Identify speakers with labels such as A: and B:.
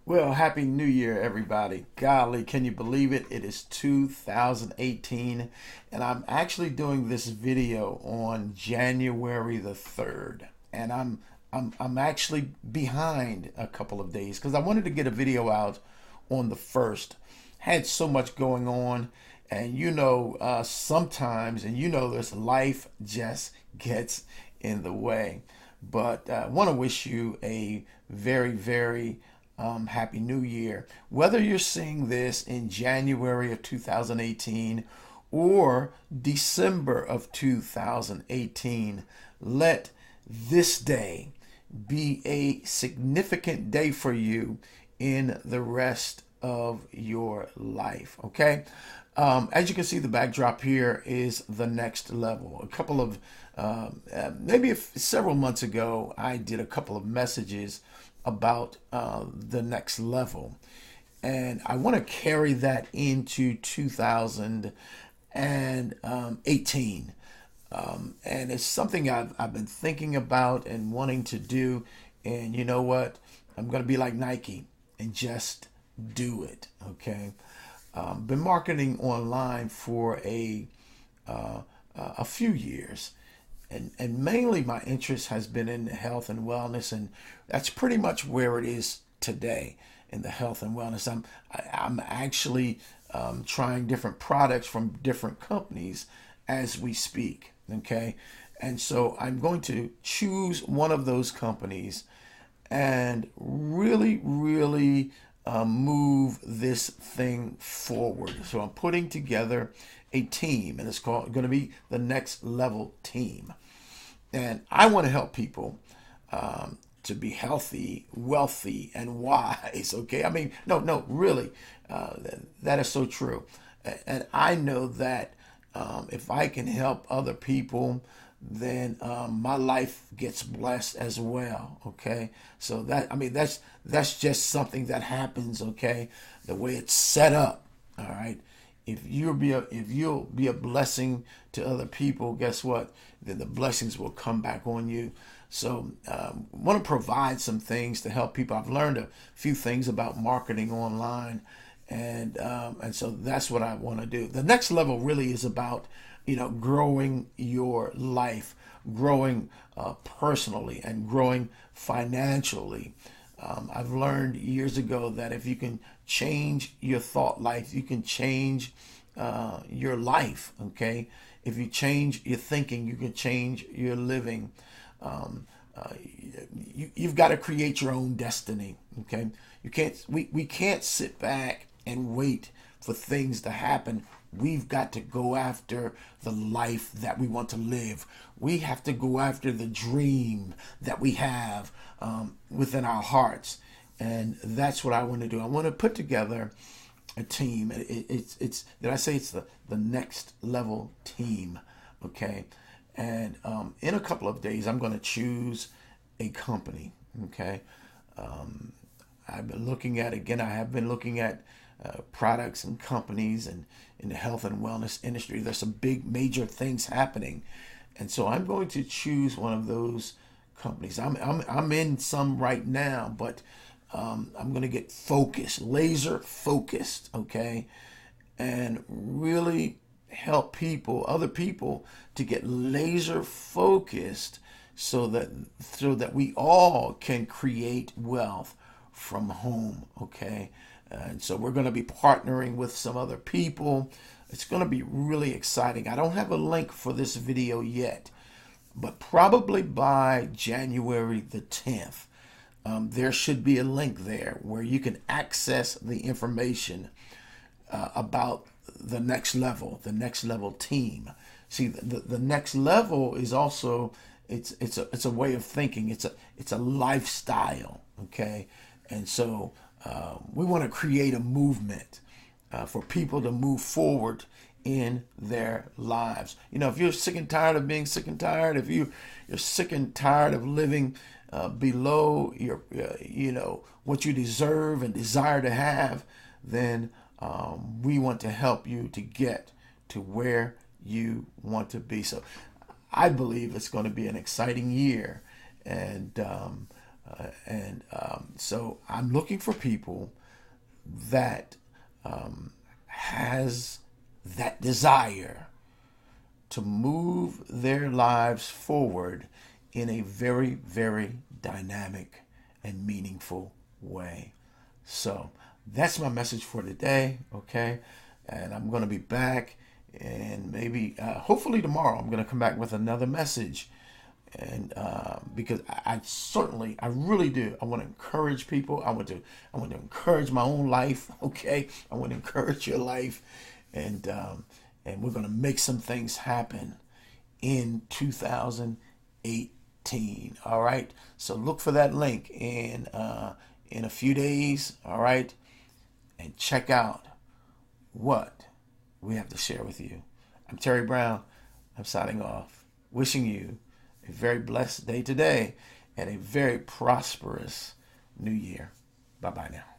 A: Well, Happy New Year, everybody. Golly, can you believe it? It is 2018, and I'm actually doing this video on January the 3rd. And I'm actually behind a couple of days because I wanted to get a video out on the 1st. Had so much going on, and sometimes, and this life just gets in the way. But I want to wish you a very, very Happy New Year. Whether you're seeing this in January of 2018 or December of 2018, let this day be a significant day for you in the rest of your life. Okay. As you can see, the backdrop here is the next level. A couple of several months ago, I did a couple of messages about the next level, and I want to carry that into 2018. And it's something I've been thinking about and wanting to do. And you know what? I'm going to be like Nike and just do it. Okay. Been marketing online for a few years, and mainly my interest has been in health and wellness, and that's pretty much where it is today in the health and wellness. I'm actually trying different products from different companies as we speak. Okay, and so I'm going to choose one of those companies and really move this thing forward. So I'm putting together a team, and it's going to be the next level team. And I want to help people to be healthy, wealthy, and wise. Okay, I mean, no, really, that is so true. And I know that if I can help other people, then my life gets blessed as well. Okay, so that's just something that happens. Okay, the way it's set up. All right. If you'll be a blessing to other people, guess what? Then the blessings will come back on you. So want to provide some things to help people. I've learned a few things about marketing online, and so that's what I want to do. The next level really is about growing your life, growing personally, and growing financially. I've learned years ago that if you can change your thought life, you can change your life. Okay, if you change your thinking, you can change your living. Um, you've got to create your own destiny. Okay, you can't. We can't sit back and wait for things to happen. We've got to go after the life that we want to live. We have to go after the dream that we have within our hearts. And that's what I want to do. I want to put together a team. It's did I say it's the next level team? Okay. And in a couple of days, I'm going to choose a company. Okay. I've been looking at, again, I have been looking at products and companies, and in the health and wellness industry, there's some big major things happening. And so I'm going to choose one of those companies. I'm in some right now, but I'm going to get focused, laser focused, okay, and really help other people, to get laser focused, so that we all can create wealth from home, okay. And so we're going to be partnering with some other people. It's going to be really exciting. I don't have a link for this video yet, but probably by January the 10th, there should be a link there where you can access the information about the next level team. See, the next level is also, it's a way of thinking. It's a lifestyle, okay? And so we want to create a movement for people to move forward in their lives. If you're sick and tired of being sick and tired, if you're sick and tired of living below your, what you deserve and desire to have, then we want to help you to get to where you want to be. So I believe it's going to be an exciting year, and So I'm looking for people that has that desire to move their lives forward in a very, very dynamic and meaningful way. So that's my message for today, okay? And I'm going to be back, and maybe, hopefully tomorrow, I'm going to come back with another message. And because I really do. I want to encourage people. I want to encourage my own life. Okay, I want to encourage your life, and we're going to make some things happen in 2018. All right. So look for that link in a few days. All right, and check out what we have to share with you. I'm Terry Brown. I'm signing off. Wishing you a very blessed day today and a very prosperous new year. Bye-bye now.